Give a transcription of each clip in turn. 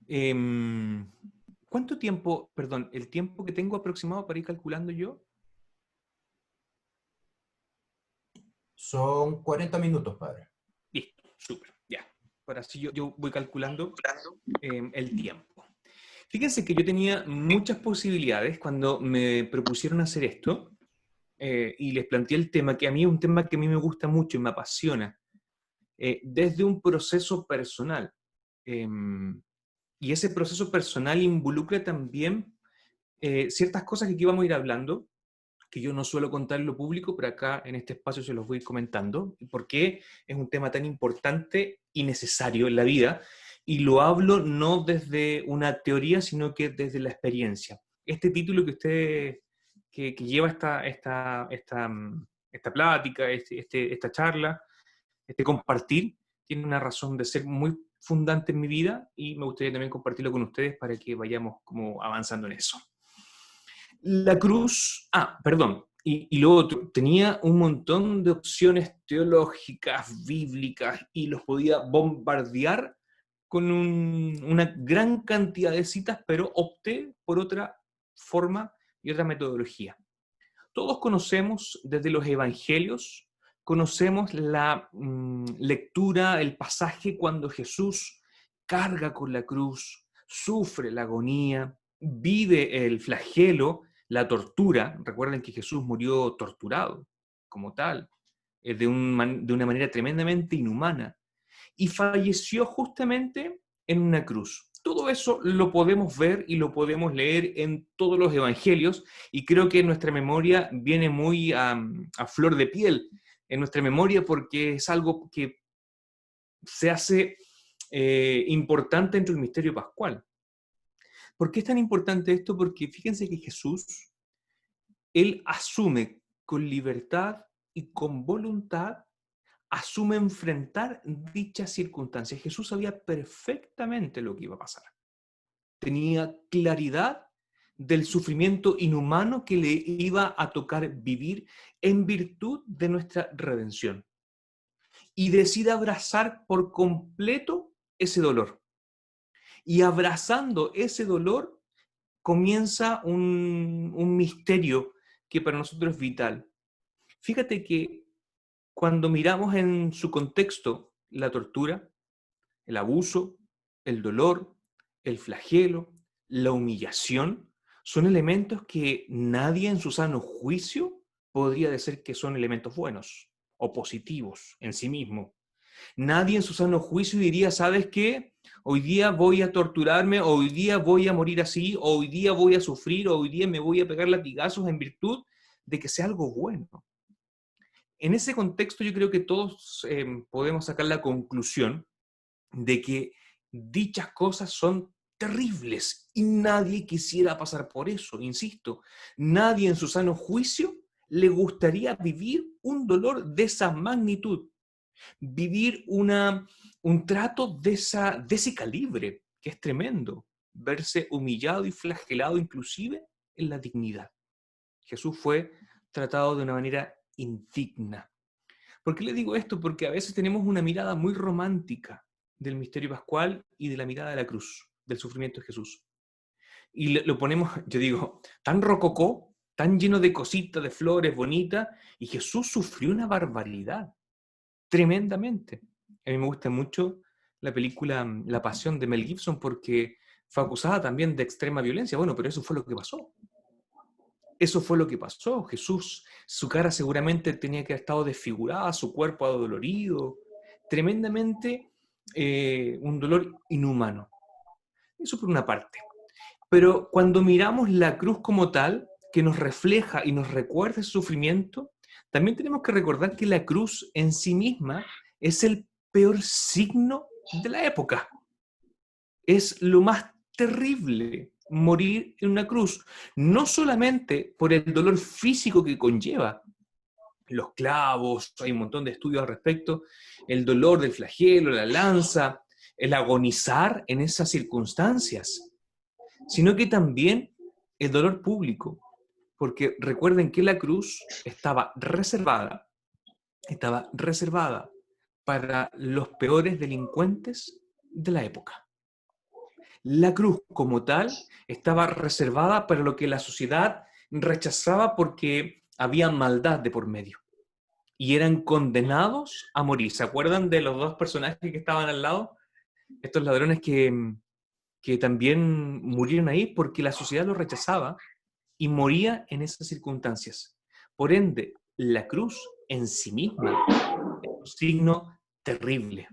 Em, ¿Cuánto tiempo, perdón, el tiempo que tengo aproximado para ir calculando yo? Son 40 minutos, padre. Listo, súper, ya. Ahora sí yo voy calculando el tiempo. Fíjense que yo tenía muchas posibilidades cuando me propusieron hacer esto y les planteé el tema, que a mí es un tema que a mí me gusta mucho y me apasiona, desde un proceso personal. Em, y ese proceso personal involucra también ciertas cosas que aquí vamos a ir hablando, que yo no suelo contar en lo público, pero acá en este espacio se los voy a ir comentando, porque es un tema tan importante y necesario en la vida, y lo hablo no desde una teoría, sino que desde la experiencia. Este título que usted, que lleva esta plática, esta charla, este compartir, tiene una razón de ser muy fundante en mi vida y me gustaría también compartirlo con ustedes para que vayamos como avanzando en eso. La cruz, perdón, y lo otro, tenía un montón de opciones teológicas, bíblicas, y los podía bombardear con una gran cantidad de citas, pero opté por otra forma y otra metodología. Todos conocemos desde los evangelios, conocemos la lectura, el pasaje cuando Jesús carga con la cruz, sufre la agonía, vive el flagelo, la tortura. Recuerden que Jesús murió torturado como tal, de una manera tremendamente inhumana, y falleció justamente en una cruz. Todo eso lo podemos ver y lo podemos leer en todos los evangelios, y creo que nuestra memoria viene muy a flor de piel en nuestra memoria, porque es algo que se hace importante dentro del misterio pascual. ¿Por qué es tan importante esto? Porque fíjense que Jesús, él asume con libertad y con voluntad, asume enfrentar dichas circunstancias. Jesús sabía perfectamente lo que iba a pasar. Tenía claridad del sufrimiento inhumano que le iba a tocar vivir en virtud de nuestra redención. Y decide abrazar por completo ese dolor. Y abrazando ese dolor comienza un misterio que para nosotros es vital. Fíjate que cuando miramos en su contexto la tortura, el abuso, el dolor, el flagelo, la humillación, son elementos que nadie en su sano juicio podría decir que son elementos buenos o positivos en sí mismo. Nadie en su sano juicio diría, ¿sabes qué? Hoy día voy a torturarme, o hoy día voy a morir así, o hoy día voy a sufrir, o hoy día me voy a pegar latigazos en virtud de que sea algo bueno. En ese contexto yo creo que todos podemos sacar la conclusión de que dichas cosas son terribles y nadie quisiera pasar por eso, insisto. Nadie en su sano juicio le gustaría vivir un dolor de esa magnitud, vivir un trato de ese calibre, que es tremendo, verse humillado y flagelado inclusive en la dignidad. Jesús fue tratado de una manera indigna. ¿Por qué le digo esto? Porque a veces tenemos una mirada muy romántica del misterio pascual y de la mirada de la cruz, del sufrimiento de Jesús. Y lo ponemos, yo digo, tan rococó, tan lleno de cositas, de flores bonitas, y Jesús sufrió una barbaridad, tremendamente. A mí me gusta mucho la película La Pasión de Mel Gibson porque fue acusada también de extrema violencia. Bueno, pero eso fue lo que pasó. Eso fue lo que pasó. Jesús, su cara seguramente tenía que haber estado desfigurada, su cuerpo adolorido, tremendamente un dolor inhumano. Eso por una parte. Pero cuando miramos la cruz como tal, que nos refleja y nos recuerda ese sufrimiento, también tenemos que recordar que la cruz en sí misma es el peor signo de la época. Es lo más terrible morir en una cruz, no solamente por el dolor físico que conlleva, los clavos, hay un montón de estudios al respecto, el dolor del flagelo, la lanza, el agonizar en esas circunstancias, sino que también el dolor público, porque recuerden que la cruz estaba reservada para los peores delincuentes de la época. La cruz como tal estaba reservada para lo que la sociedad rechazaba porque había maldad de por medio. Y eran condenados a morir. ¿Se acuerdan de los dos personajes que estaban al lado? Estos ladrones que también murieron ahí porque la sociedad los rechazaba y moría en esas circunstancias. Por ende, la cruz en sí misma es un signo terrible.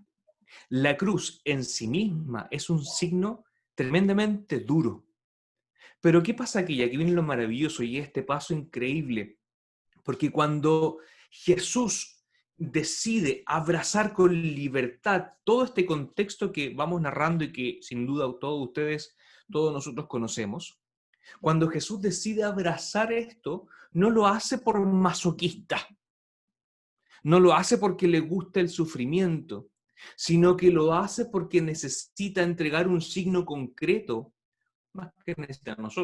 La cruz en sí misma es un signo tremendamente duro. Pero ¿qué pasa aquí? Y aquí viene lo maravilloso y este paso increíble. Porque cuando Jesús decide abrazar con libertad todo este contexto que vamos narrando y que sin duda todos ustedes, todos nosotros conocemos, cuando Jesús decide abrazar esto, no lo hace por masoquista, no lo hace porque le gusta el sufrimiento, sino que lo hace porque necesita entregar un signo concreto, más que necesitamos,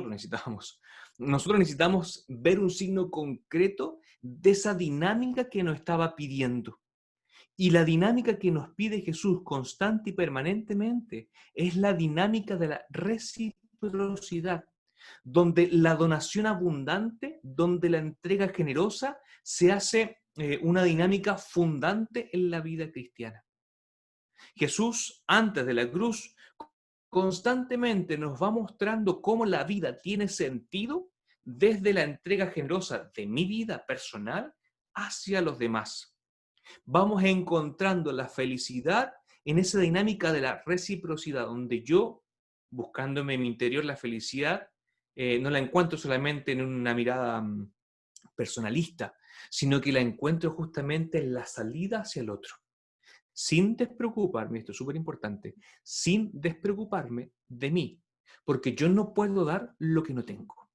nosotros necesitamos ver un signo concreto de esa dinámica que nos estaba pidiendo. Y la dinámica que nos pide Jesús constante y permanentemente es la dinámica de la reciprocidad, donde la donación abundante, donde la entrega generosa se hace una dinámica fundante en la vida cristiana. Jesús, antes de la cruz, constantemente nos va mostrando cómo la vida tiene sentido desde la entrega generosa de mi vida personal hacia los demás. Vamos encontrando la felicidad en esa dinámica de la reciprocidad, donde yo, buscándome en mi interior la felicidad, no la encuentro solamente en una mirada personalista, sino que la encuentro justamente en la salida hacia el otro. Sin despreocuparme, esto es súper importante, sin despreocuparme de mí, porque yo no puedo dar lo que no tengo.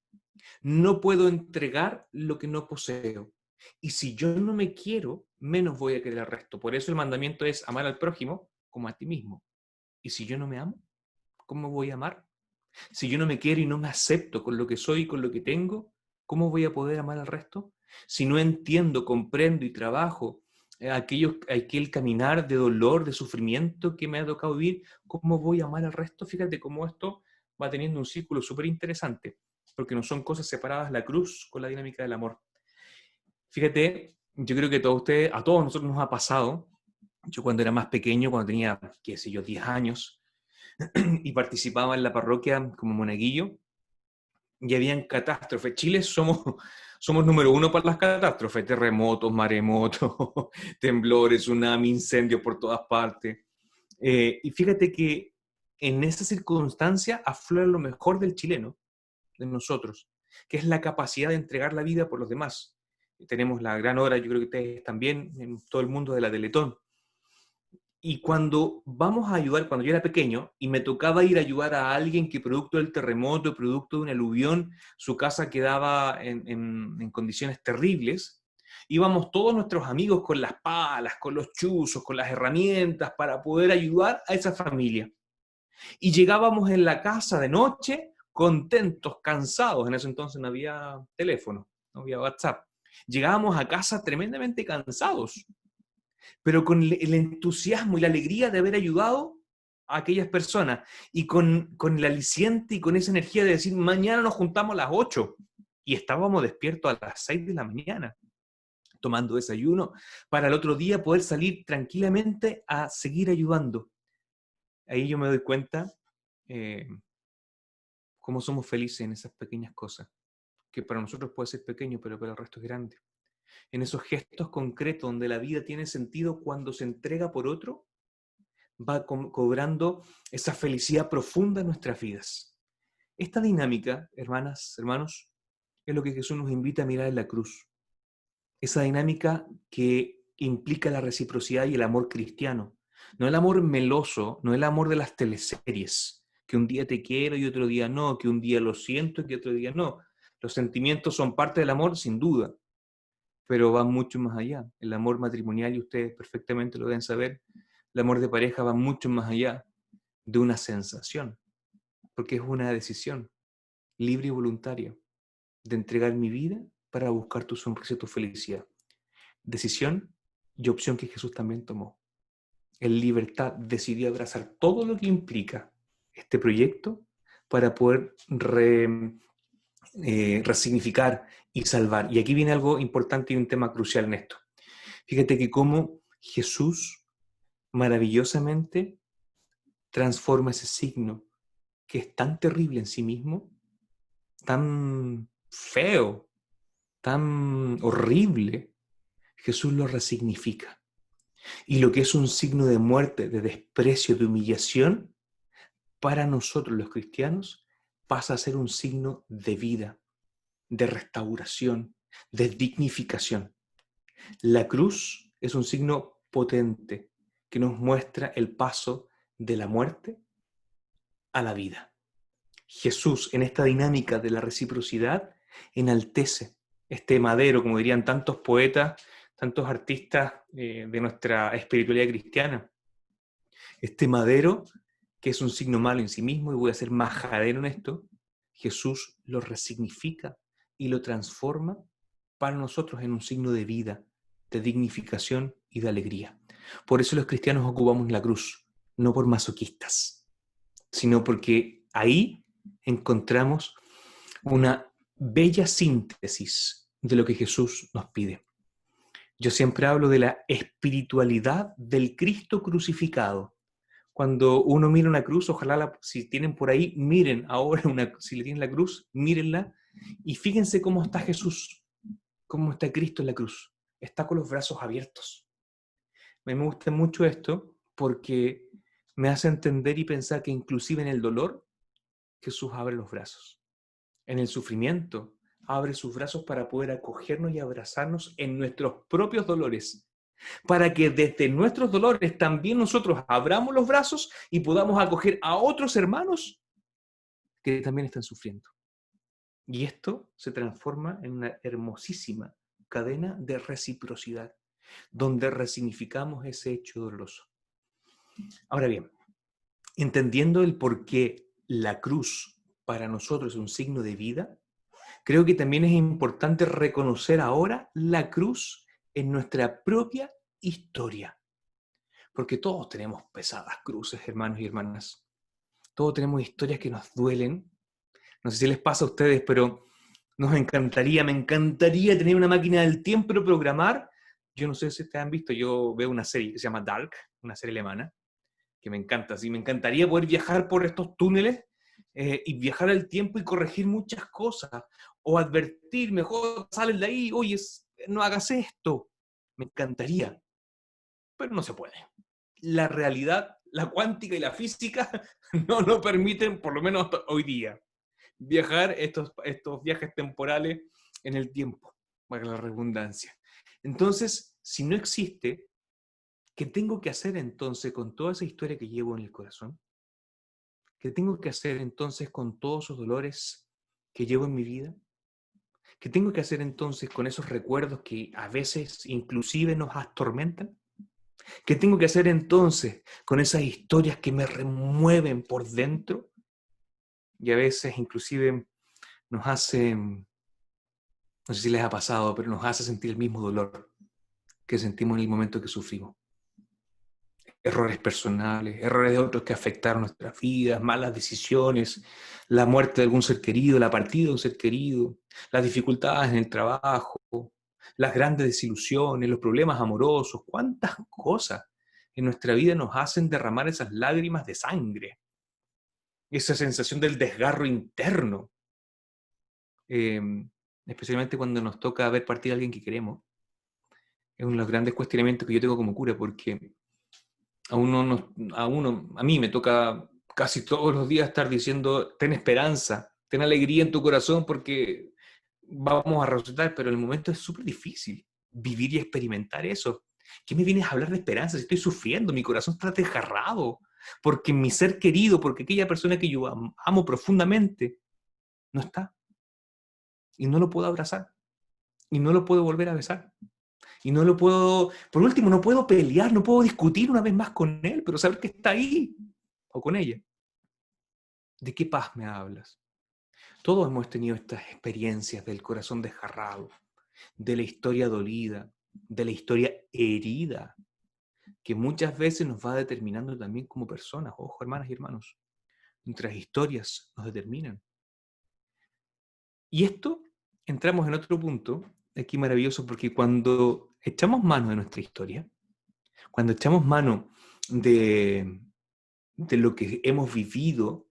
No puedo entregar lo que no poseo. Y si yo no me quiero, menos voy a querer al resto. Por eso el mandamiento es amar al prójimo como a ti mismo. Y si yo no me amo, ¿cómo voy a amar? Si yo no me quiero y no me acepto con lo que soy y con lo que tengo, ¿cómo voy a poder amar al resto? Si no entiendo, comprendo y trabajo aquel caminar de dolor, de sufrimiento que me ha tocado vivir, ¿cómo voy a amar al resto? Fíjate cómo esto va teniendo un círculo súper interesante, porque no son cosas separadas la cruz con la dinámica del amor. Fíjate, yo creo que a todos nosotros nos ha pasado, yo cuando era más pequeño, cuando tenía, qué sé yo, 10 años, y participaba en la parroquia como monaguillo, y habían catástrofes. Chile somos número uno para las catástrofes, terremotos, maremotos, temblores, tsunami, incendios por todas partes. Y fíjate que en esa circunstancia aflora lo mejor del chileno, de nosotros, que es la capacidad de entregar la vida por los demás. Tenemos la gran obra, yo creo que ustedes también, en todo el mundo de la Teletón. Y cuando vamos a ayudar, cuando yo era pequeño y me tocaba ir a ayudar a alguien que producto del terremoto, producto de un aluvión, su casa quedaba en condiciones terribles, íbamos todos nuestros amigos con las palas, con los chuzos, con las herramientas para poder ayudar a esa familia. Y llegábamos en la casa de noche contentos, cansados. En ese entonces no había teléfono, no había WhatsApp. Llegábamos a casa tremendamente cansados, pero con el entusiasmo y la alegría de haber ayudado a aquellas personas y con el aliciente y con esa energía de decir, mañana nos juntamos a las 8 y estábamos despiertos a las 6 de la mañana tomando desayuno para el otro día poder salir tranquilamente a seguir ayudando. Ahí yo me doy cuenta cómo somos felices en esas pequeñas cosas, que para nosotros puede ser pequeño, pero para el resto es grande. En esos gestos concretos donde la vida tiene sentido cuando se entrega por otro, va cobrando esa felicidad profunda en nuestras vidas. Esta dinámica, hermanas, hermanos, es lo que Jesús nos invita a mirar en la cruz. Esa dinámica que implica la reciprocidad y el amor cristiano. No el amor meloso, no el amor de las teleseries, que un día te quiero y otro día no, que un día lo siento y que otro día no. Los sentimientos son parte del amor, sin duda, pero van mucho más allá. El amor matrimonial, y ustedes perfectamente lo deben saber, el amor de pareja va mucho más allá de una sensación, porque es una decisión libre y voluntaria de entregar mi vida para buscar tu sonrisa y tu felicidad. Decisión y opción que Jesús también tomó. En libertad decidió abrazar todo lo que implica este proyecto para poder resignificar y salvar. Y aquí viene algo importante y un tema crucial en esto. Fíjate que cómo Jesús maravillosamente transforma ese signo que es tan terrible en sí mismo, tan feo, tan horrible. Jesús lo resignifica. Y lo que es un signo de muerte, de desprecio, de humillación, para nosotros los cristianos pasa a ser un signo de vida, de restauración, de dignificación. La cruz es un signo potente que nos muestra el paso de la muerte a la vida. Jesús, en esta dinámica de la reciprocidad, enaltece este madero, como dirían tantos poetas, tantos artistas de nuestra espiritualidad cristiana. Este madero, que es un signo malo en sí mismo, y voy a ser majadero en esto, Jesús lo resignifica y lo transforma para nosotros en un signo de vida, de dignificación y de alegría. Por eso los cristianos ocupamos la cruz, no por masoquistas, sino porque ahí encontramos una bella síntesis de lo que Jesús nos pide. Yo siempre hablo de la espiritualidad del Cristo crucificado. Cuando uno mira una cruz, ojalá si tienen por ahí, miren ahora, si le tienen la cruz, mírenla y fíjense cómo está Jesús, cómo está Cristo en la cruz. Está con los brazos abiertos. A mí me gusta mucho esto porque me hace entender y pensar que inclusive en el dolor, Jesús abre los brazos. En el sufrimiento, abre sus brazos para poder acogernos y abrazarnos en nuestros propios dolores, para que desde nuestros dolores también nosotros abramos los brazos y podamos acoger a otros hermanos que también están sufriendo. Y esto se transforma en una hermosísima cadena de reciprocidad, donde resignificamos ese hecho doloroso. Ahora bien, entendiendo el por qué la cruz para nosotros es un signo de vida, creo que también es importante reconocer ahora la cruz en nuestra propia historia. Porque todos tenemos pesadas cruces, hermanos y hermanas. Todos tenemos historias que nos duelen. No sé si les pasa a ustedes, pero me encantaría tener una máquina del tiempo para programar. Yo no sé si ustedes han visto, yo veo una serie que se llama Dark, una serie alemana, que me encanta. Sí, me encantaría poder viajar por estos túneles y viajar al tiempo y corregir muchas cosas. O advertir, mejor salen de ahí, oye, no hagas esto. Me encantaría, pero no se puede. La realidad, la cuántica y la física no lo permiten, por lo menos hoy día, viajar estos viajes temporales en el tiempo, para la redundancia. Entonces, si no existe, ¿qué tengo que hacer entonces con toda esa historia que llevo en el corazón? ¿Qué tengo que hacer entonces con todos esos dolores que llevo en mi vida? ¿Qué tengo que hacer entonces con esos recuerdos que a veces inclusive nos atormentan? ¿Qué tengo que hacer entonces con esas historias que me remueven por dentro? Y a veces inclusive nos hacen, no sé si les ha pasado, pero nos hace sentir el mismo dolor que sentimos en el momento que sufrimos. Errores personales, errores de otros que afectaron nuestras vidas, malas decisiones, la muerte de algún ser querido, la partida de un ser querido, las dificultades en el trabajo, las grandes desilusiones, los problemas amorosos, cuántas cosas en nuestra vida nos hacen derramar esas lágrimas de sangre, esa sensación del desgarro interno, eh, especialmente cuando nos toca ver partir a alguien que queremos. Es uno de los grandes cuestionamientos que yo tengo como cura, porque a mí me toca casi todos los días estar diciendo, ten esperanza, ten alegría en tu corazón porque vamos a resucitar, pero en el momento es súper difícil vivir y experimentar eso. ¿Qué me vienes a hablar de esperanza si estoy sufriendo? Mi corazón está desgarrado, porque mi ser querido, porque aquella persona que yo amo profundamente, no está. Y no lo puedo abrazar. Y no lo puedo volver a besar. Y no lo puedo, por último, no puedo pelear, no puedo discutir una vez más con él, pero saber que está ahí, o con ella. ¿De qué paz me hablas? Todos hemos tenido estas experiencias del corazón desgarrado, de la historia dolida, de la historia herida, que muchas veces nos va determinando también como personas. Ojo, hermanas y hermanos, nuestras historias nos determinan. Y esto, entramos en otro punto, aquí maravilloso, porque cuando echamos mano de nuestra historia, cuando echamos mano de lo que hemos vivido,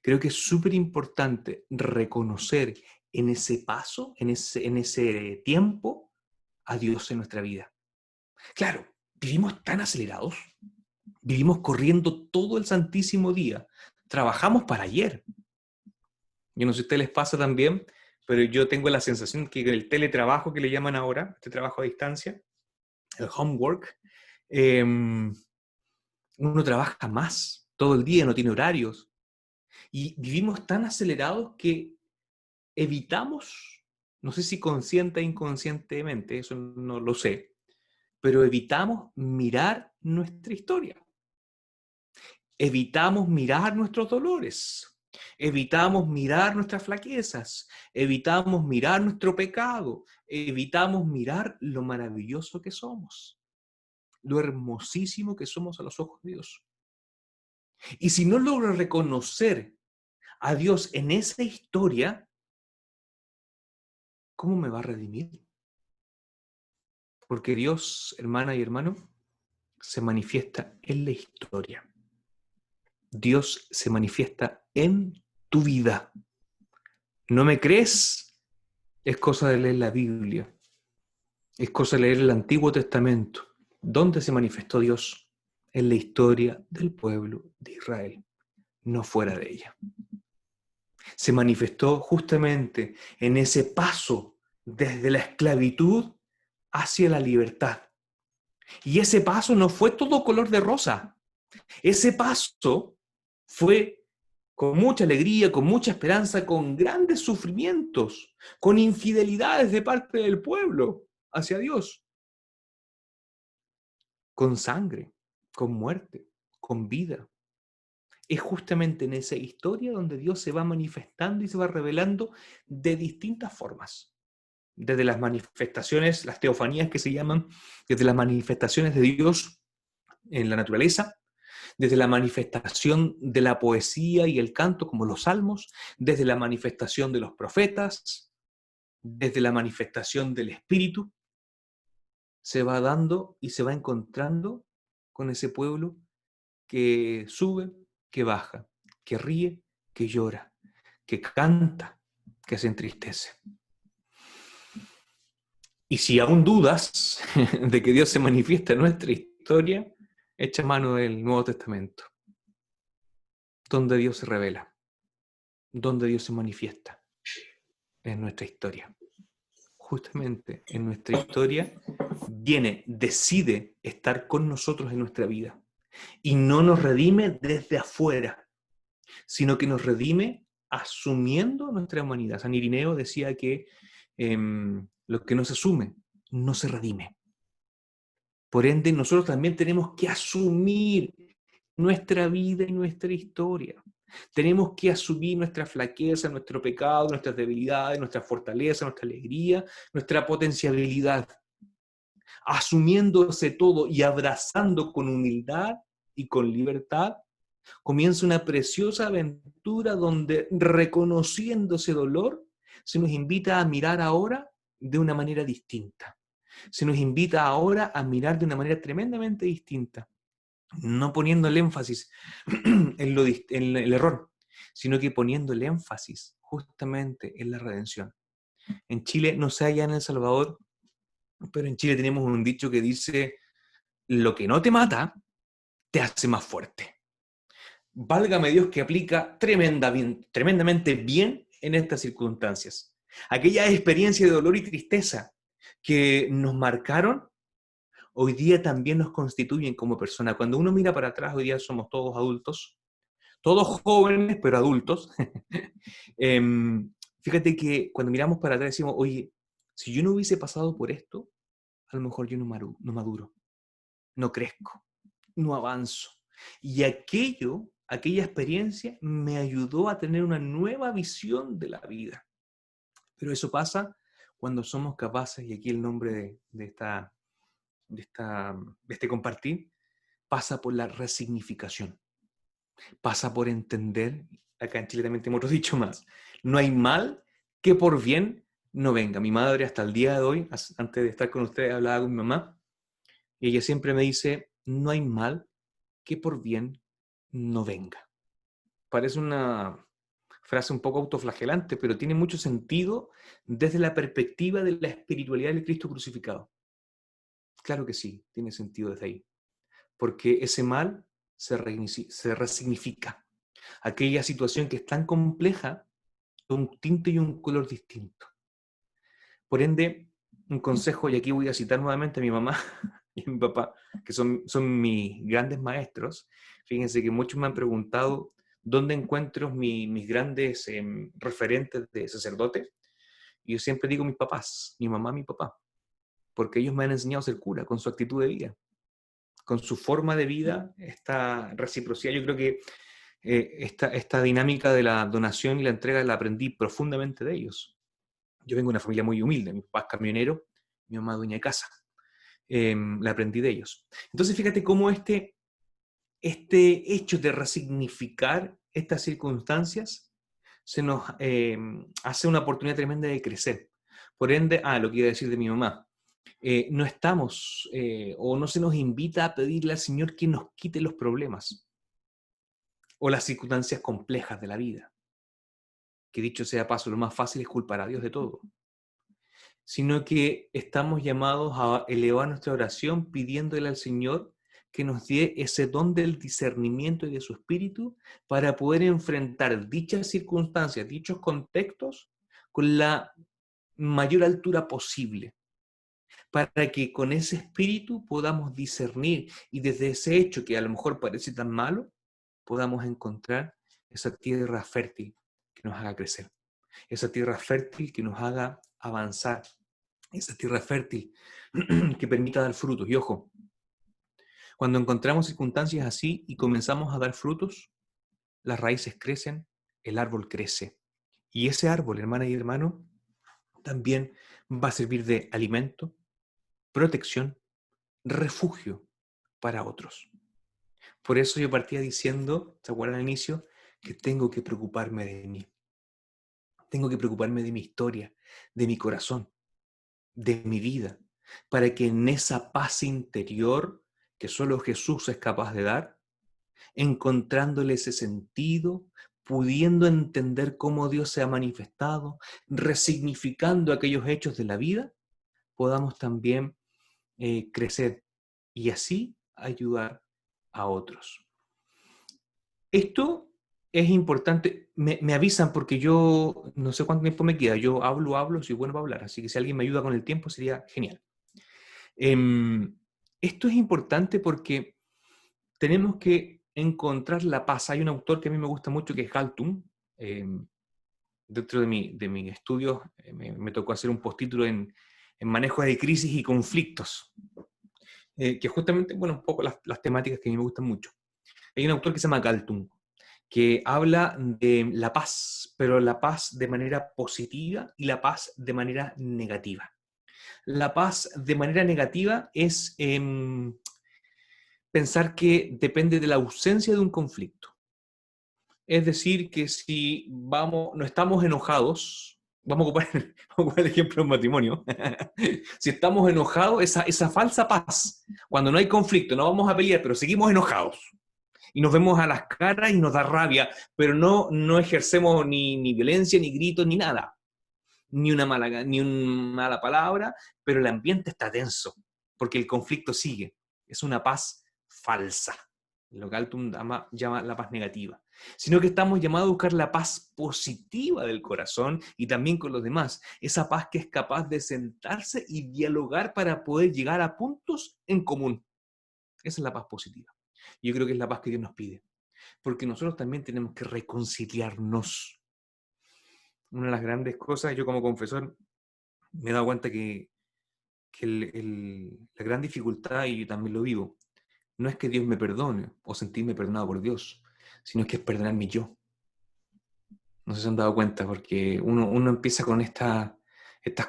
creo que es súper importante reconocer en ese paso, en ese tiempo, a Dios en nuestra vida. Claro, vivimos tan acelerados, vivimos corriendo todo el santísimo día, trabajamos para ayer. Yo no sé si a ustedes les pasa también, pero yo tengo la sensación que el teletrabajo que le llaman ahora, este trabajo a distancia, el homework, uno trabaja más todo el día, no tiene horarios. Y vivimos tan acelerados que evitamos, no sé si consciente o inconscientemente, eso no lo sé, pero evitamos mirar nuestra historia. Evitamos mirar nuestros dolores. Evitamos mirar nuestras flaquezas. Evitamos mirar nuestro pecado. Evitamos mirar lo maravilloso que somos. Lo hermosísimo que somos a los ojos de Dios. Y si no logro reconocer a Dios en esa historia, ¿cómo me va a redimir? Porque Dios, hermana y hermano, se manifiesta en la historia. Dios se manifiesta en tu vida. ¿No me crees? Es cosa de leer la Biblia. Es cosa de leer el Antiguo Testamento. ¿Dónde se manifestó Dios? En la historia del pueblo de Israel, no fuera de ella. Se manifestó justamente en ese paso desde la esclavitud hacia la libertad. Y ese paso no fue todo color de rosa. Ese paso fue con mucha alegría, con mucha esperanza, con grandes sufrimientos, con infidelidades de parte del pueblo hacia Dios, con sangre, con muerte, con vida. Es justamente en esa historia donde Dios se va manifestando y se va revelando de distintas formas. Desde las manifestaciones, las teofanías que se llaman, desde las manifestaciones de Dios en la naturaleza, desde la manifestación de la poesía y el canto, como los salmos, desde la manifestación de los profetas, desde la manifestación del Espíritu, se va dando y se va encontrando con ese pueblo que sube, que baja, que ríe, que llora, que canta, que se entristece. Y si aún dudas de que Dios se manifiesta en nuestra historia, echa mano del Nuevo Testamento, donde Dios se revela, donde Dios se manifiesta en nuestra historia. Justamente en nuestra historia decide estar con nosotros en nuestra vida. Y no nos redime desde afuera, sino que nos redime asumiendo nuestra humanidad. San Irineo decía que lo que no se asume no se redime. Por ende, nosotros también tenemos que asumir nuestra vida y nuestra historia. Tenemos que asumir nuestra flaqueza, nuestro pecado, nuestras debilidades, nuestra fortaleza, nuestra alegría, nuestra potencialidad. Asumiéndose todo y abrazando con humildad y con libertad, comienza una preciosa aventura donde, reconociendo ese dolor, se nos invita a mirar ahora de una manera distinta. Se nos invita ahora a mirar de una manera tremendamente distinta, no poniendo el énfasis en el error, sino que poniendo el énfasis justamente en la redención. En Chile, no sé allá en El Salvador, pero en Chile tenemos un dicho que dice: lo que no te mata, te hace más fuerte. Válgame Dios que aplica tremendamente bien en estas circunstancias. Aquella experiencia de dolor y tristeza que nos marcaron, hoy día también nos constituyen como personas. Cuando uno mira para atrás, hoy día somos todos adultos, todos jóvenes, pero adultos. Fíjate que cuando miramos para atrás decimos: oye, si yo no hubiese pasado por esto, a lo mejor yo no maduro, no crezco, no avanzo. Y aquella experiencia me ayudó a tener una nueva visión de la vida. Pero eso pasa cuando somos capaces, y aquí el nombre de este compartir, pasa por la resignificación. pasa por entender, acá en Chile también tenemos otro dicho más, no hay mal que por bien no venga. Mi madre hasta el día de hoy, antes de estar con ustedes, hablaba con mi mamá, y ella siempre me dice, no hay mal que por bien no venga. Parece una frase un poco autoflagelante, pero tiene mucho sentido desde la perspectiva de la espiritualidad del Cristo crucificado. Claro que sí, tiene sentido desde ahí. Porque ese mal se resignifica. Aquella situación que es tan compleja, un tinte y un color distinto. Por ende, un consejo, y aquí voy a citar nuevamente a mi mamá y a mi papá, que son mis grandes maestros. Fíjense que muchos me han preguntado dónde encuentro mis grandes referentes de sacerdote. Y yo siempre digo mis papás, mi mamá, mi papá, porque ellos me han enseñado a ser cura con su actitud de vida, con su forma de vida, esta reciprocidad. Yo creo que esta dinámica de la donación y la entrega la aprendí profundamente de ellos. Yo vengo de una familia muy humilde, mi papá es camionero, mi mamá dueña de casa. La aprendí de ellos. Entonces fíjate cómo este hecho de resignificar estas circunstancias se nos hace una oportunidad tremenda de crecer. Por ende, lo que iba a decir de mi mamá, no estamos o no se nos invita a pedirle al Señor que nos quite los problemas o las circunstancias complejas de la vida. Que dicho sea paso, lo más fácil es culpar a Dios de todo. Sino que estamos llamados a elevar nuestra oración pidiéndole al Señor que nos dé ese don del discernimiento y de su espíritu para poder enfrentar dichas circunstancias, dichos contextos, con la mayor altura posible, para que con ese espíritu podamos discernir y desde ese hecho que a lo mejor parece tan malo, podamos encontrar esa tierra fértil que nos haga crecer, esa tierra fértil que nos haga avanzar, esa tierra fértil que permita dar frutos. Y ojo, cuando encontramos circunstancias así y comenzamos a dar frutos, las raíces crecen, el árbol crece. Y ese árbol, hermana y hermano, también va a servir de alimento, protección, refugio para otros. Por eso yo partía diciendo, ¿se acuerdan al inicio? Que tengo que preocuparme de mí. Tengo que preocuparme de mi historia, de mi corazón, de mi vida, para que en esa paz interior que solo Jesús es capaz de dar, encontrándole ese sentido, pudiendo entender cómo Dios se ha manifestado, resignificando aquellos hechos de la vida, podamos también crecer y así ayudar a otros. Esto es importante, me avisan porque yo no sé cuánto tiempo me queda, yo hablo, soy bueno para hablar, así que si alguien me ayuda con el tiempo sería genial. Esto es importante porque tenemos que encontrar la paz. Hay un autor que a mí me gusta mucho que es Galtung. Dentro de mi estudio me tocó hacer un postítulo en manejo de crisis y conflictos, que justamente, bueno, un poco las temáticas que a mí me gustan mucho. Hay un autor que se llama Galtung, que habla de la paz, pero la paz de manera positiva y la paz de manera negativa. La paz de manera negativa es pensar que depende de la ausencia de un conflicto. Es decir, que si no estamos enojados, vamos a ocupar el ejemplo de un matrimonio, si estamos enojados, esa falsa paz, cuando no hay conflicto, no vamos a pelear, pero seguimos enojados, y nos vemos a las caras y nos da rabia, pero no ejercemos ni violencia, ni gritos, ni nada, ni una mala palabra, pero el ambiente está tenso, porque el conflicto sigue. Es una paz falsa, lo que Galtung llama la paz negativa, sino que estamos llamados a buscar la paz positiva del corazón y también con los demás, esa paz que es capaz de sentarse y dialogar para poder llegar a puntos en común. Esa es la paz positiva. Yo creo que es la paz que Dios nos pide, porque nosotros también tenemos que reconciliarnos. Una de las grandes cosas, yo como confesor me he dado cuenta que la gran dificultad, y yo también lo vivo, no es que Dios me perdone o sentirme perdonado por Dios, sino que es perdonarme yo. No sé si se han dado cuenta, porque uno empieza con estas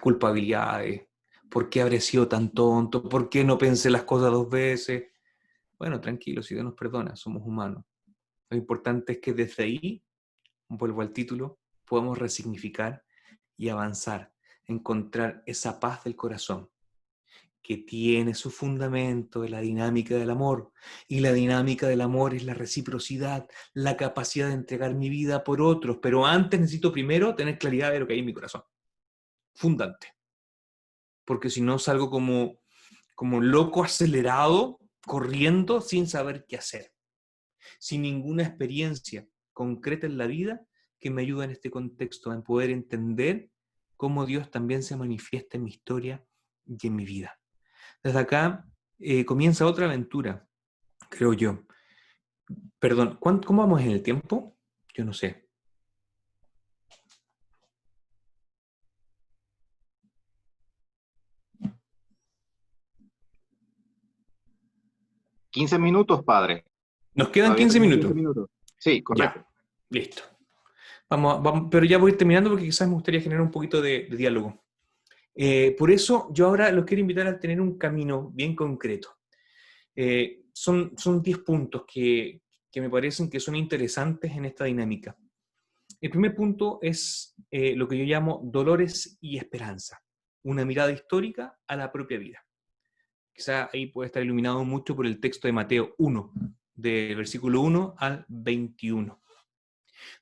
culpabilidades. ¿Por qué habré sido tan tonto? ¿Por qué no pensé las cosas dos veces? Bueno, tranquilo, si Dios nos perdona, somos humanos. Lo importante es que desde ahí, vuelvo al título, podamos resignificar y avanzar, encontrar esa paz del corazón que tiene su fundamento en la dinámica del amor. Y la dinámica del amor es la reciprocidad, la capacidad de entregar mi vida por otros. Pero antes necesito primero tener claridad de lo que hay en mi corazón. Fundante. Porque si no salgo como loco acelerado, corriendo sin saber qué hacer. Sin ninguna experiencia concreta en la vida que me ayude en este contexto, en poder entender cómo Dios también se manifiesta en mi historia y en mi vida. Desde acá comienza otra aventura, creo yo. Perdón, ¿cómo vamos en el tiempo? Yo no sé. 15 minutos, padre. Nos quedan Todavía 15 tenemos minutos. 15 minutos. Sí, correcto. Ya, listo. Vamos, pero ya voy a ir terminando porque quizás me gustaría generar un poquito de diálogo. Por eso yo ahora los quiero invitar a tener un camino bien concreto. Son 10 puntos que me parecen que son interesantes en esta dinámica. El primer punto es lo que yo llamo dolores y esperanza. Una mirada histórica a la propia vida. Quizá ahí puede estar iluminado mucho por el texto de Mateo 1, del versículo 1 al 21,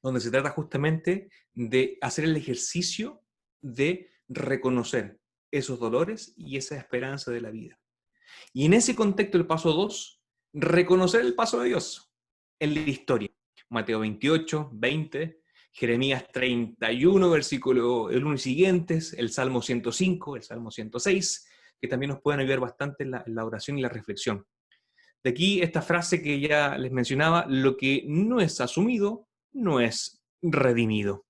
donde se trata justamente de hacer el ejercicio de reconocer esos dolores y esa esperanza de la vida. Y en ese contexto, el paso 2, reconocer el paso de Dios en la historia. Mateo 28, 20, Jeremías 31, versículo el 1 y siguientes, el Salmo 105, el Salmo 106, que también nos pueden ayudar bastante en la oración y la reflexión. De aquí esta frase que ya les mencionaba: lo que no es asumido, no es redimido.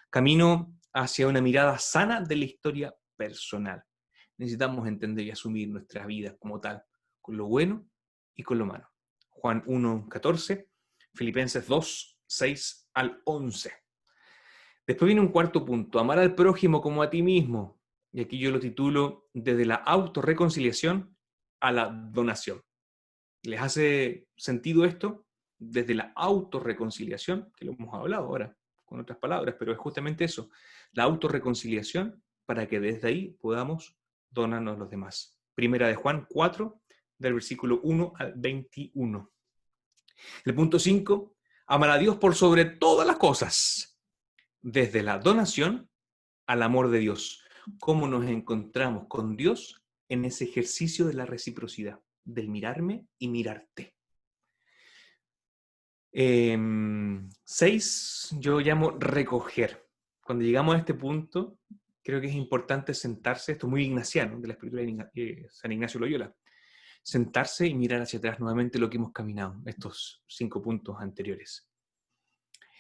Camino hacia una mirada sana de la historia personal. Necesitamos entender y asumir nuestra vida como tal, con lo bueno y con lo malo. Juan 1, 14, Filipenses 2, 6 al 11. Después viene un cuarto punto: amar al prójimo como a ti mismo. Y aquí yo lo titulo desde la autorreconciliación a la donación. ¿Les hace sentido esto? Desde la autorreconciliación, que lo hemos hablado ahora con otras palabras, pero es justamente eso, la autorreconciliación, para que desde ahí podamos donarnos a los demás. Primera de Juan 4, del versículo 1 al 21. El punto 5, amar a Dios por sobre todas las cosas, desde la donación al amor de Dios. ¿Cómo nos encontramos con Dios en ese ejercicio de la reciprocidad, del mirarme y mirarte? 6, yo llamo recoger. Cuando llegamos a este punto, creo que es importante sentarse, esto es muy ignaciano, de la escritura de San Ignacio Loyola, sentarse y mirar hacia atrás nuevamente lo que hemos caminado, estos 5 puntos anteriores.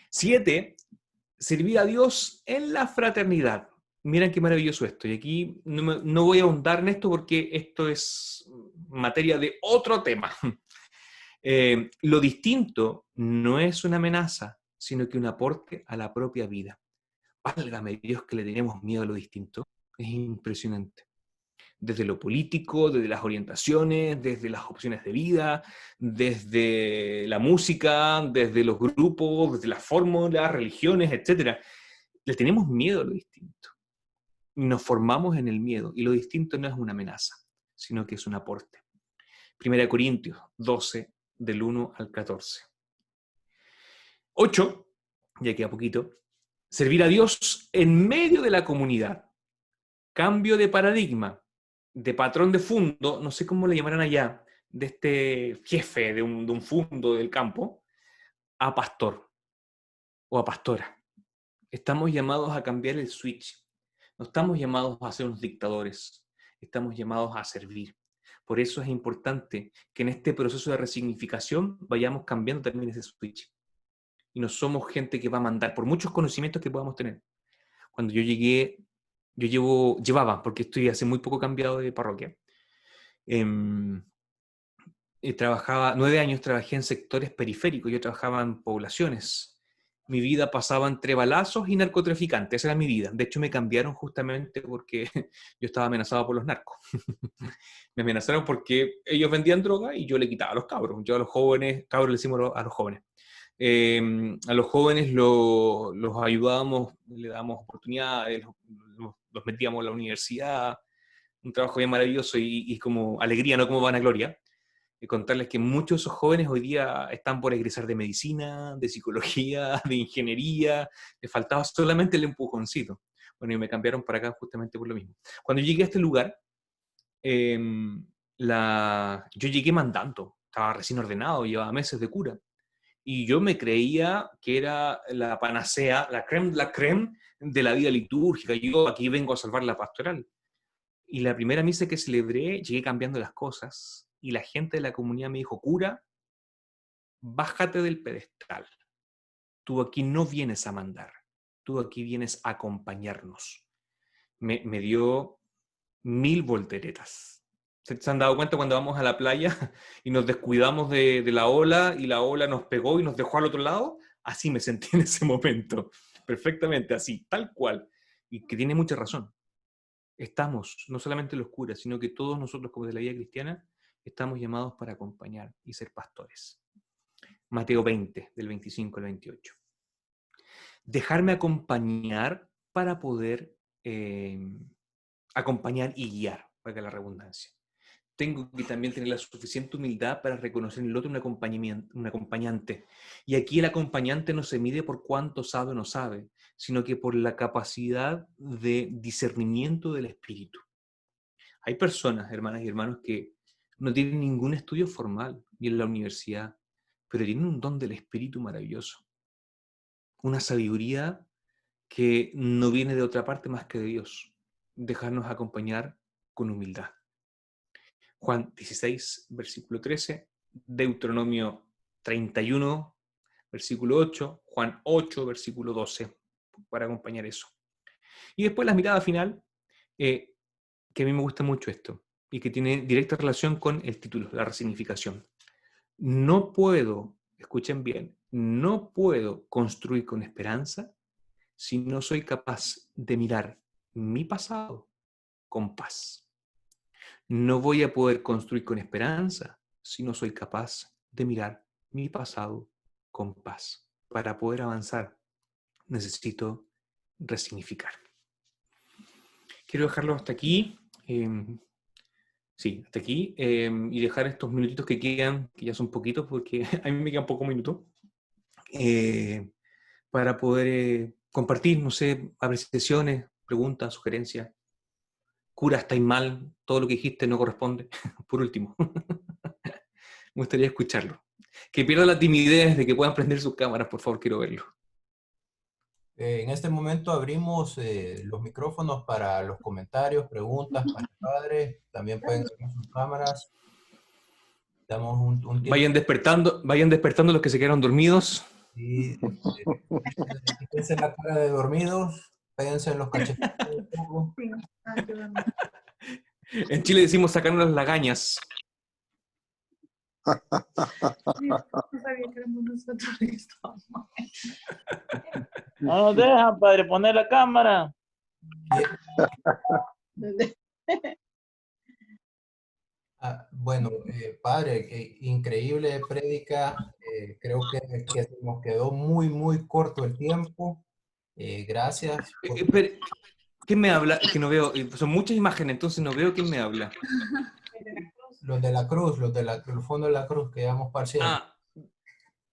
7, servir a Dios en la fraternidad. Miren qué maravilloso esto. Y aquí no voy a ahondar en esto porque esto es materia de otro tema. Lo distinto no es una amenaza, sino que un aporte a la propia vida. Válgame Dios que le tenemos miedo a lo distinto. Es impresionante. Desde lo político, desde las orientaciones, desde las opciones de vida, desde la música, desde los grupos, desde las fórmulas, religiones, etc. Le tenemos miedo a lo distinto. Nos formamos en el miedo, y lo distinto no es una amenaza, sino que es un aporte. 1 Corintios 12, del 1 al 14. 8, ya queda poquito, servir a Dios en medio de la comunidad. Cambio de paradigma, de patrón de fundo, no sé cómo le llamarán allá, de este jefe de un fundo del campo, a pastor o a pastora. Estamos llamados a cambiar el switch. No estamos llamados a ser unos dictadores, estamos llamados a servir. Por eso es importante que en este proceso de resignificación vayamos cambiando también ese switch. Y no somos gente que va a mandar, por muchos conocimientos que podamos tener. Cuando yo llegué, llevaba, porque estoy hace muy poco cambiado de parroquia, trabajaba, 9 años trabajé en sectores periféricos, yo trabajaba en poblaciones. Mi vida pasaba entre balazos y narcotraficantes, esa era mi vida. De hecho, me cambiaron justamente porque yo estaba amenazado por los narcos. Me amenazaron porque ellos vendían droga y yo le quitaba a los cabros. Yo a los jóvenes, cabros le decimos a los jóvenes. A los jóvenes los ayudábamos, le dábamos oportunidades, los metíamos a la universidad, un trabajo bien maravilloso y como alegría, no como vanagloria. Y contarles que muchos de esos jóvenes hoy día están por egresar de medicina, de psicología, de ingeniería, les faltaba solamente el empujoncito. Bueno, y me cambiaron para acá justamente por lo mismo. Cuando llegué a este lugar, yo llegué mandando, estaba recién ordenado, llevaba meses de cura. Y yo me creía que era la panacea, la crème de la vida litúrgica. Yo aquí vengo a salvar la pastoral. Y la primera misa que celebré, llegué cambiando las cosas. Y la gente de la comunidad me dijo, cura, bájate del pedestal. Tú aquí no vienes a mandar. Tú aquí vienes a acompañarnos. Me dio 1000 volteretas. ¿Se han dado cuenta cuando vamos a la playa y nos descuidamos de la ola y la ola nos pegó y nos dejó al otro lado? Así me sentí en ese momento. Perfectamente así, tal cual. Y que tiene mucha razón. Estamos, no solamente los curas, sino que todos nosotros como de la vida cristiana, estamos llamados para acompañar y ser pastores. Mateo 20, del 25 al 28. Dejarme acompañar para poder acompañar y guiar, para la redundancia. Tengo que también tener la suficiente humildad para reconocer en el otro un acompañante. Y aquí el acompañante no se mide por cuánto sabe o no sabe, sino que por la capacidad de discernimiento del espíritu. Hay personas, hermanas y hermanos, que no tienen ningún estudio formal, ni en la universidad, pero tienen un don del espíritu maravilloso. Una sabiduría que no viene de otra parte más que de Dios. Dejarnos acompañar con humildad. Juan 16, versículo 13, Deuteronomio 31, versículo 8, Juan 8, versículo 12, para acompañar eso. Y después la mirada final, que a mí me gusta mucho esto, y que tiene directa relación con el título, la resignificación. No puedo, escuchen bien, no puedo construir con esperanza si no soy capaz de mirar mi pasado con paz. No voy a poder construir con esperanza si no soy capaz de mirar mi pasado con paz. Para poder avanzar, necesito resignificar. Quiero dejarlo hasta aquí. Sí, hasta aquí. Y dejar estos minutitos que quedan, que ya son poquitos, porque a mí me quedan pocos minutos, para poder compartir, no sé, apreciaciones, preguntas, sugerencias. Cura, estáis mal, todo lo que dijiste no corresponde. Por último, me gustaría escucharlo. Que pierda la timidez de que puedan prender sus cámaras, por favor, quiero verlo. En este momento abrimos los micrófonos para los comentarios, preguntas para el padre. También pueden abrir sus cámaras. Damos un tiempo. Vayan despertando los que se quedaron dormidos. Y quítense la cara de dormidos, péguense en los cachetes un poco. En Chile decimos sacarnos las lagañas. No nos dejan, padre, poner la cámara. Bueno, padre, increíble prédica. Creo que nos quedó muy corto el tiempo. Gracias. ¿Quién me habla? Que no veo. Son muchas imágenes, entonces no veo quién me habla. Los de la cruz, el fondo de la cruz que llamamos parcial. Ah,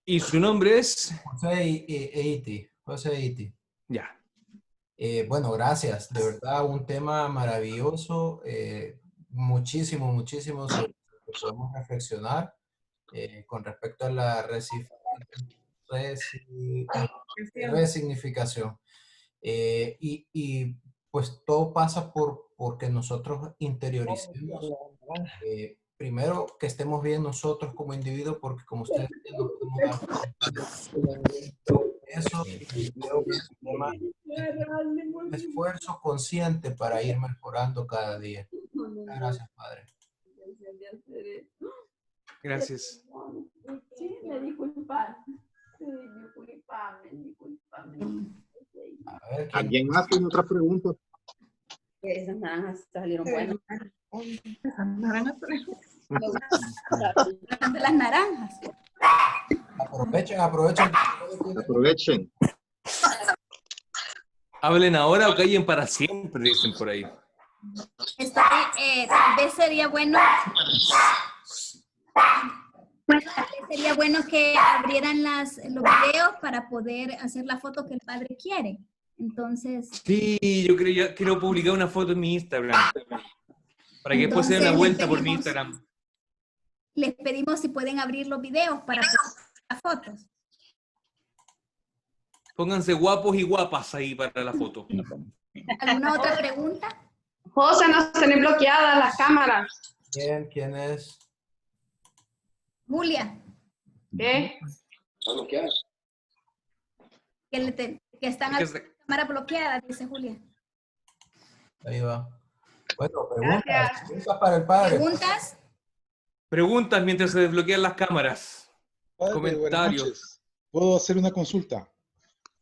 ¿y su nombre es? José Eiti. José Eiti. Ya. Bueno, gracias. De verdad, un tema maravilloso. Muchísimo sobre lo que podemos reflexionar con respecto a la resignificación. Y pues todo pasa porque nosotros interioricemos. Primero, que estemos bien nosotros como individuos, porque como ustedes no podemos dar eso, y creo que es un esfuerzo consciente para ir mejorando cada día. Gracias, Padre. Gracias. Sí, me disculpan. A ver, ¿Alguien más tiene otra pregunta? Esas naranjas salieron buenas. Esas naranjas salieron. Las naranjas. Aprovechen. Aprovechen. Hablen ahora o callen para siempre, dicen por ahí. Tal vez sería bueno. Tal vez sería bueno que abrieran los videos para poder hacer la foto que el padre quiere. Entonces. Sí, yo quiero publicar una foto en mi Instagram. Para que después se dé una vuelta por mi Instagram. Les pedimos si pueden abrir los videos para poder las fotos. Pónganse guapos y guapas ahí para la foto. ¿Alguna otra pregunta? José, nos tienen bloqueadas las cámaras. ¿Quién es? Julia. ¿Qué? Que están a la cámara bloqueada, dice Julia. Ahí va. Bueno, preguntas. Gracias. Preguntas para el padre. ¿Preguntas? Preguntas mientras se desbloquean las cámaras. Padre, Comentarios. buenas noches. ¿Puedo hacer una consulta?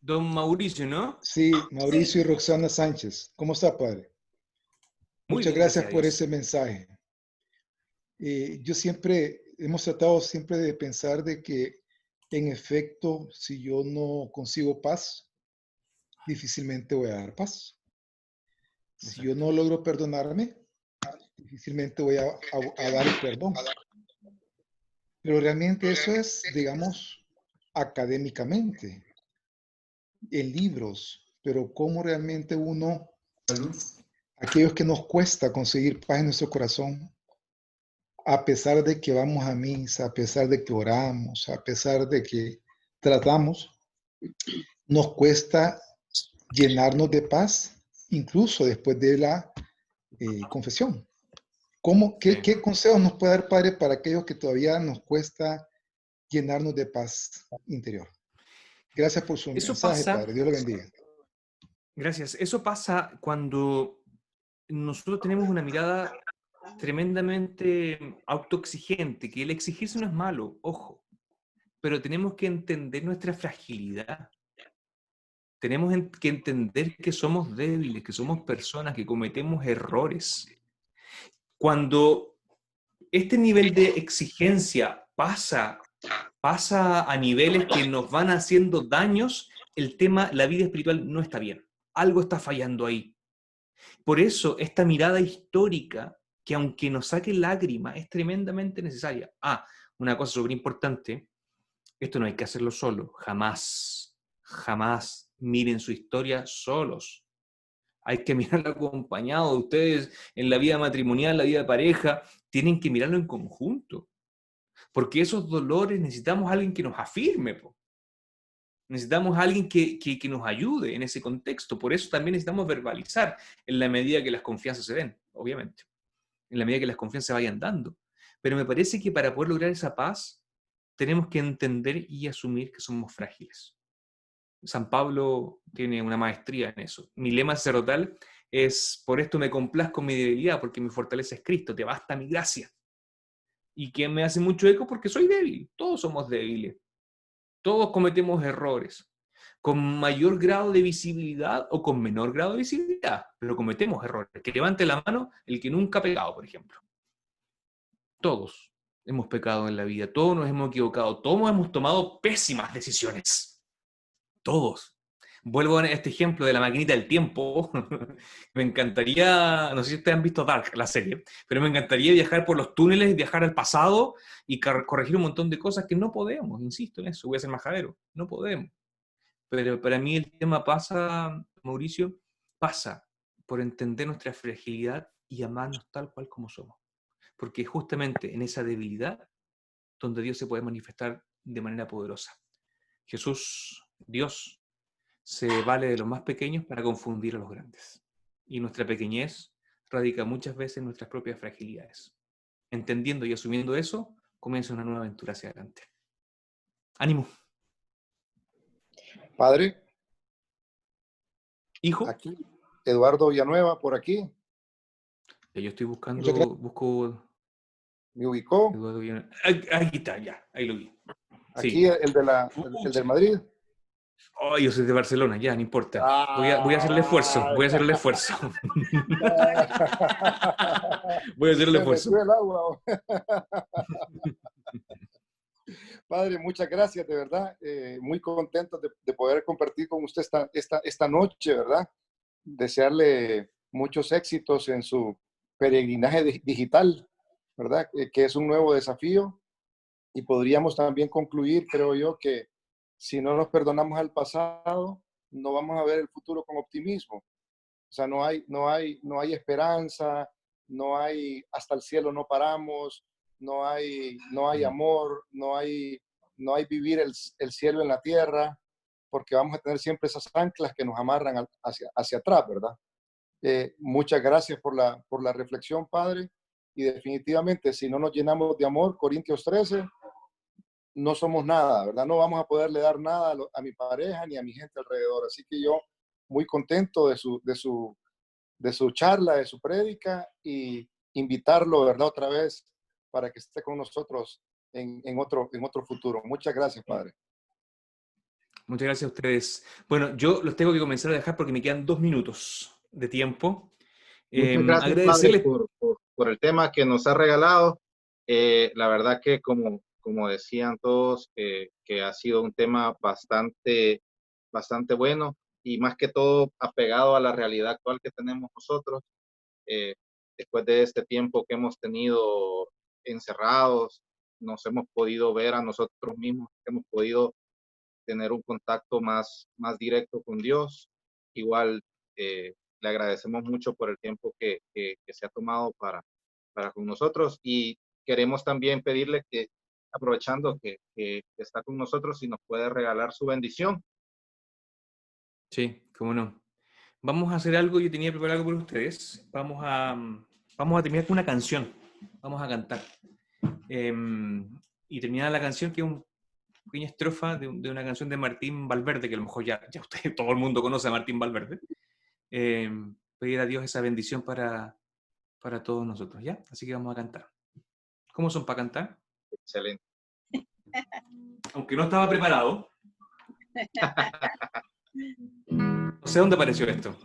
Don Mauricio, ¿no? Sí, Mauricio y Roxana Sánchez. ¿Cómo está, padre? Muy Muchas bien, gracias a por Dios. ese mensaje. Hemos tratado siempre de pensar de que, en efecto, si yo no consigo paz, difícilmente voy a dar paz. Si yo no logro perdonarme, difícilmente voy a dar el perdón. Pero realmente eso es, digamos, académicamente, en libros, pero cómo realmente uno, aquellos que nos cuesta conseguir paz en nuestro corazón, a pesar de que vamos a misa, a pesar de que oramos, a pesar de que tratamos, nos cuesta llenarnos de paz, incluso después de la confesión. ¿Qué consejos nos puede dar, Padre, para aquellos que todavía nos cuesta llenarnos de paz interior? Gracias por su mensaje, Padre. Dios lo bendiga. Gracias. Eso pasa cuando nosotros tenemos una mirada tremendamente autoexigente, que el exigirse no es malo, ojo, pero tenemos que entender nuestra fragilidad. Tenemos que entender que somos débiles, que somos personas, que cometemos errores. Cuando este nivel de exigencia pasa a niveles que nos van haciendo daños, la vida espiritual no está bien. Algo está fallando ahí. Por eso, esta mirada histórica, que aunque nos saque lágrimas, es tremendamente necesaria. Una cosa súper importante, esto no hay que hacerlo solo, jamás, jamás miren su historia solos. Hay que mirarlo acompañado. Ustedes en la vida matrimonial, la vida de pareja, tienen que mirarlo en conjunto. Porque esos dolores necesitamos a alguien que nos afirme. Necesitamos a alguien que nos ayude en ese contexto. Por eso también necesitamos verbalizar en la medida que las confianzas se den, obviamente. En la medida que las confianzas se vayan dando. Pero me parece que para poder lograr esa paz, tenemos que entender y asumir que somos frágiles. San Pablo tiene una maestría en eso. Mi lema sacerdotal es: por esto me complazco en mi debilidad, porque mi fortaleza es Cristo, te basta mi gracia. Y que me hace mucho eco porque soy débil. Todos somos débiles. Todos cometemos errores. Con mayor grado de visibilidad o con menor grado de visibilidad, pero cometemos errores. Que levante la mano el que nunca ha pecado, por ejemplo. Todos hemos pecado en la vida, todos nos hemos equivocado, todos hemos tomado pésimas decisiones. Todos. Vuelvo a este ejemplo de la maquinita del tiempo. Me encantaría, no sé si ustedes han visto Dark, la serie, pero me encantaría viajar por los túneles, viajar al pasado y corregir un montón de cosas que no podemos, insisto en eso, voy a ser majadero, no podemos. Pero para mí el tema pasa, Mauricio, pasa por entender nuestra fragilidad y amarnos tal cual como somos. Porque justamente en esa debilidad donde Dios se puede manifestar de manera poderosa. Jesús, Dios, se vale de los más pequeños para confundir a los grandes. Y nuestra pequeñez radica muchas veces en nuestras propias fragilidades. Entendiendo y asumiendo eso, comienza una nueva aventura hacia adelante. ¡Ánimo! Padre. Hijo. Aquí, Eduardo Villanueva, por aquí. Yo estoy busco... ¿Me ubicó? Eduardo Villanueva. Aquí está, ya, ahí lo vi. Aquí sí. el del Madrid. Oh, yo soy de Barcelona, ya, no importa. Voy a hacer el esfuerzo, voy a hacer el esfuerzo. Voy a hacer el esfuerzo. El agua. Padre, muchas gracias, de verdad. Muy contento de poder compartir con usted esta noche, ¿verdad? Desearle muchos éxitos en su peregrinaje digital, ¿verdad? Que es un nuevo desafío. Y podríamos también concluir, creo yo, que si no nos perdonamos al pasado, no vamos a ver el futuro con optimismo. O sea, no hay esperanza, hasta el cielo no paramos, no hay amor, no hay vivir el cielo en la tierra, porque vamos a tener siempre esas anclas que nos amarran hacia atrás, ¿verdad? Muchas gracias por la reflexión, Padre, y definitivamente si no nos llenamos de amor, Corintios 13, no somos nada, ¿verdad? No vamos a poderle dar nada a mi pareja ni a mi gente alrededor. Así que yo muy contento de su charla, de su prédica, y invitarlo, ¿verdad? Otra vez para que esté con nosotros en otro futuro. Muchas gracias, Padre. Muchas gracias a ustedes. Bueno, yo los tengo que comenzar a dejar porque me quedan 2 minutos de tiempo. Muchas gracias, Agradecerles Padre, por el tema que nos ha regalado. La verdad que como decían todos, que ha sido un tema bastante bueno y más que todo apegado a la realidad actual que tenemos nosotros. Después de este tiempo que hemos tenido encerrados, nos hemos podido ver a nosotros mismos, hemos podido tener un contacto más directo con Dios. Igual le agradecemos mucho por el tiempo que se ha tomado para con nosotros, y queremos también pedirle que, aprovechando que está con nosotros, si nos puede regalar su bendición. Sí, cómo no. Vamos a hacer algo, yo tenía preparado algo por ustedes. Vamos a terminar con una canción. Vamos a cantar. Y terminar la canción, que es una pequeña estrofa de una canción de Martín Valverde, que a lo mejor ya usted, todo el mundo conoce a Martín Valverde. Pedir a Dios esa bendición para todos nosotros, ¿ya? Así que vamos a cantar. ¿Cómo son para cantar? Excelente. Aunque no estaba preparado. No sé dónde apareció esto.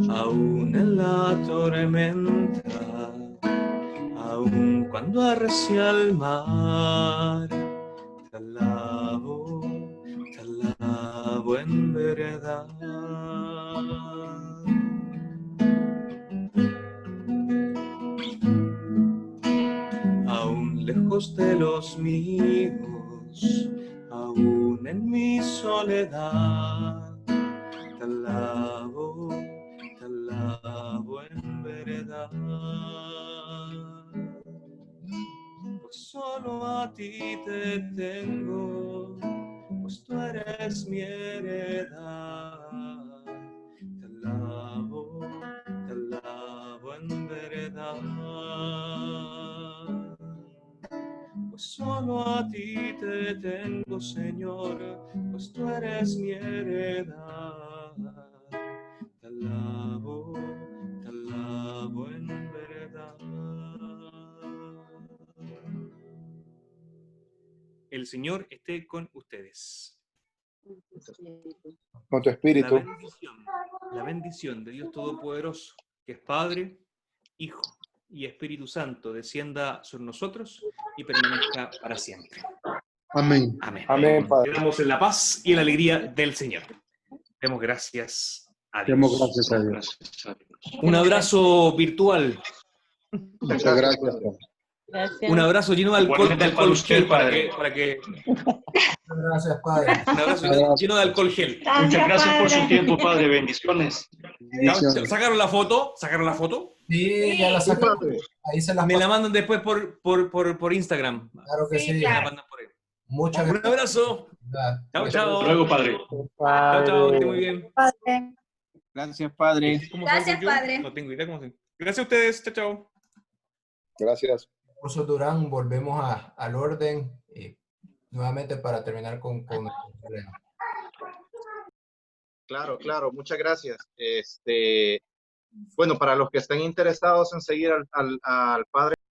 Aún en la tormenta, aún cuando arrecia el mar, te alabo en verdad. Aún lejos de los míos, aún en mi soledad, te alabo en verdad. Pues solo a ti te tengo, pues tú eres mi heredad. Te alabo en verdad. Pues solo a ti te tengo, Señor, pues tú eres mi heredad. Te alabo en verdad. El Señor esté con ustedes. Con tu espíritu. La bendición de Dios Todopoderoso, que es Padre, Hijo y Espíritu Santo, descienda sobre nosotros y permanezca para siempre. Amén. Amén. Amén, Padre. Quedamos en la paz y en la alegría del Señor. Demos gracias a Dios. Demos gracias a Dios. Un abrazo virtual. Muchas gracias. Gracias. Un abrazo lleno de alcohol gel para que Gracias, Padre. un abrazo lleno de alcohol gel. Muchas gracias por su tiempo, Padre. Bendiciones. ¿Sacaron la foto? Sí, ya la sacamos. Ahí se las Me la paso. mandan después por Instagram. Claro que sí. Me la mandan por ahí. Muchas Un gracias. abrazo. Chao, chao. Hasta luego, Padre. Chao, chao. Esté muy bien. Gracias, Padre. ¿Cómo salgo Gracias, yo? Padre. No tengo idea cómo se... Gracias a ustedes. Chao, chao. Gracias. Curso Durán, volvemos al orden nuevamente para terminar con el problema. Claro. Muchas gracias. Bueno, para los que estén interesados en seguir al Padre